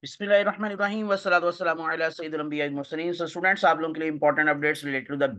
बिस्मिल्लाहिर्रहमानिर्रहीम वस्सलातु वस्सलामु अला सय्यिदिल अंबिया'i वल मुरसलीन। सो स्टूडेंट्स, आप लोगों के लिए important updates related to the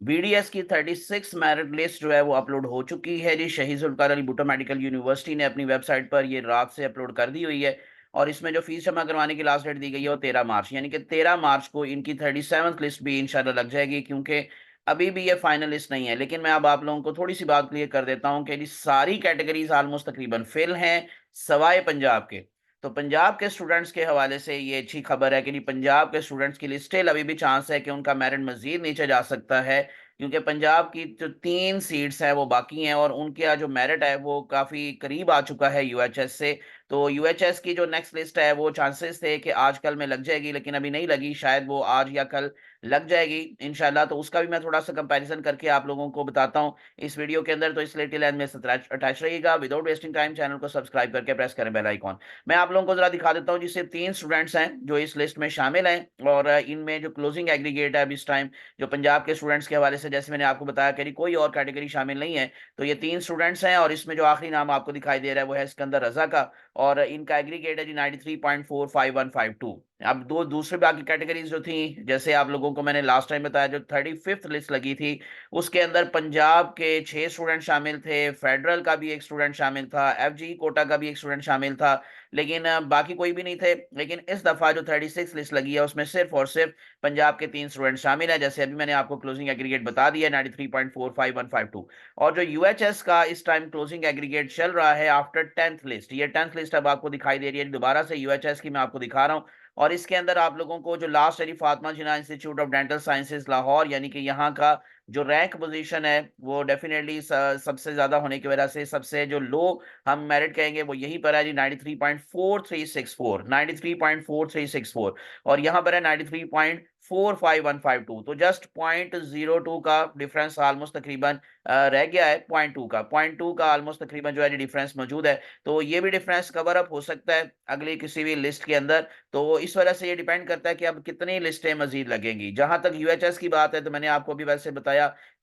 BDS की 36 मेरिट लिस्ट जो है वो अपलोड हो चुकी है जी। शहीद जुल्फकार अली भुट्टो मेडिकल यूनिवर्सिटी ने अपनी वेबसाइट पर ये रात से अपलोड कर दी हुई है। और इसमें जो फीस जमा करवाने की लास्ट डेट दी गई है वो 13 मार्च, यानी कि 13 मार्च को इनकी 37th लिस्ट भी इंशाल्लाह लग जाएगी, क्योंकि अभी भी ये फाइनल लिस्ट नहीं है। लेकिन मैं अब आप लोगों को थोड़ी सी बात क्लियर कर देता हूँ कि जी सारी कैटेगरीज ऑलमोस्ट तकरीबन फिल हैं, सवाए पंजाब के। तो पंजाब के स्टूडेंट्स के हवाले से ये अच्छी खबर है कि जी पंजाब के स्टूडेंट्स के लिए स्टिल अभी भी चांस है कि उनका मेरिट मजीद नीचे जा सकता है, क्योंकि पंजाब की जो 3 सीट्स हैं वो बाकी हैं और उनका जो मेरिट है वो काफ़ी करीब आ चुका है यूएचएस से। तो यूएचएस की जो नेक्स्ट लिस्ट है वो चांसेस थे कि आज कल में लग जाएगी, लेकिन अभी नहीं लगी, शायद वो आज या कल लग जाएगी इंशाल्लाह। तो उसका भी मैं थोड़ा सा कंपैरिजन करके आप लोगों को बताता हूँ इस वीडियो के अंदर। तो इसलिए टिल एंड में अटैच रहिएगा। विदाउट वेस्टिंग टाइम चैनल को सब्सक्राइब करके प्रेस करें बेल आइकॉन। मैं आप लोगों को जरा दिखा देता हूँ जी। सिर्फ 3 स्टूडेंट्स हैं जो इस लिस्ट में शामिल हैं, और इनमें जो क्लोजिंग एग्रीगेट है अभी इस टाइम जो पंजाब के स्टूडेंट्स के हवाले से, जैसे मैंने आपको बताया कि कोई और कैटेगरी शामिल नहीं है। तो ये 3 स्टूडेंट्स हैं, और इसमें जो आखिरी नाम आपको दिखाई दे रहा है वो है सिकंदर रजा का, और इनका एग्रीगेट है जी 93.45152। अब दो दूसरे बाकी कैटेगरीज जो थी, जैसे आप लोगों को मैंने लास्ट टाइम बताया, जो 35th लिस्ट लगी थी उसके अंदर पंजाब के 6 स्टूडेंट शामिल थे, फेडरल का भी एक स्टूडेंट शामिल था, एफजी कोटा का भी एक स्टूडेंट शामिल था, लेकिन बाकी कोई भी नहीं थे। लेकिन इस दफा जो 36 लिस्ट लगी है उसमें सिर्फ और सिर्फ पंजाब के 3 स्टूडेंट शामिल है, जैसे अभी मैंने आपको क्लोजिंग एग्रीगेट बता दिया 93.45152। और जो यूएचएस का इस टाइम क्लोजिंग एग्रीगेट चल रहा है आफ्टर 10th लिस्ट, ये 10th लिस्ट अब आपको दिखाई दे रही है दोबारा से यूएचएस की मैं आपको दिखा रहा हूँ। और इसके अंदर आप लोगों को जो लास्ट है Fatima Jinnah institute of dental sciences Lahore, यानी कि यहाँ का जो रैंक पोजीशन है वो डेफिनेटली सबसे ज्यादा होने की वजह से सबसे जो लो हम मेरिट कहेंगे वो यहीं पर है जी 93.4364, 93.4364। और यहाँ पर है 93.45152। तो जस्ट 0.02 का डिफरेंस ऑलमोस्ट तकरीबन रह गया है। 0.2 का, 0.2 का ऑलमोस्ट तकरीबन जो है डिफरेंस मौजूद है। तो ये भी डिफरेंस कवर अप हो सकता है अगली किसी भी लिस्ट के अंदर। तो इस वजह से ये डिपेंड करता है कि अब कितनी लिस्टें मजीद लगेंगी। जहां तक यूएचएस की बात है तो मैंने आपको भी वैसे बताया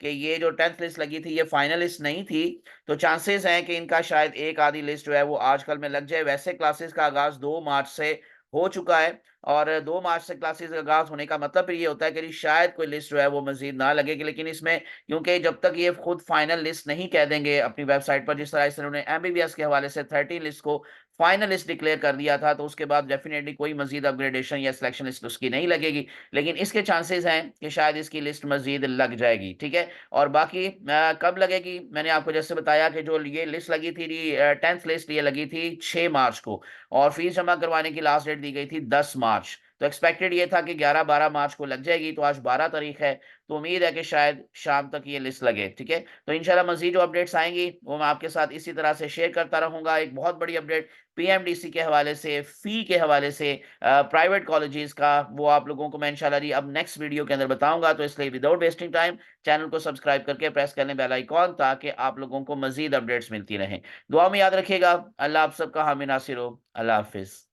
कि ये जो 10th लिस्ट लगी थी ये फाइनल लिस्ट नहीं थी। तो चांसेस हैं कि इनका शायद एक आधी लिस्ट जो है वो आजकल में लग जाए। वैसे क्लासेस का आगाज 2 मार्च से हो चुका है, और 2 मार्च से क्लासेस का आगाज होने का मतलब फिर ये होता है कि शायद कोई लिस्ट जो है वो मजीद ना लगेगी। लेकिन इसमें क्योंकि जब तक ये खुद फाइनल लिस्ट नहीं कह देंगे अपनी वेबसाइट पर, जिस तरह से उन्होंने एमबीबीएस के हवाले से 30 लिस्ट को फाइनल लिस्ट डिक्लेयर कर दिया था, तो उसके बाद डेफिनेटली कोई मजीद अपग्रेडेशन या सिलेक्शन लिस्ट उसकी नहीं लगेगी। लेकिन इसके चांसेस हैं कि शायद इसकी लिस्ट मजीद लग जाएगी, ठीक है। और बाकी कब लगेगी, मैंने आपको जैसे बताया कि जो ये लिस्ट लगी थी 10th लिस्ट ये लगी थी 6 मार्च को, और फीस जमा करवाने की लास्ट डेट दी गई थी 10 मार्च। तो एक्सपेक्टेड ये था कि 11-12 मार्च को लग जाएगी, तो आज 12 तारीख है। तो उम्मीद है कि शायद शाम तक ये लिस्ट लगे, ठीक है। तो इंशाल्लाह मजीद जो अपडेट्स आएंगी वो मैं आपके साथ इसी तरह से शेयर करता रहूंगा। एक बहुत बड़ी अपडेट पीएमडीसी के हवाले से, फी के हवाले से, प्राइवेट कॉलेजेस का, वो आप लोगों को मैं इंशाल्लाह जी अब नेक्स्ट वीडियो के अंदर बताऊंगा। तो इसलिए विदाउट वेस्टिंग टाइम चैनल को सब्सक्राइब करके प्रेस कर लें बेल आइकॉन, ताकि आप लोगों को मजीद अपडेट्स मिलती रहें। दुआ में याद रखिएगा। अल्लाह आप सबका हामी नासिर हो। अल्लाह हाफिज।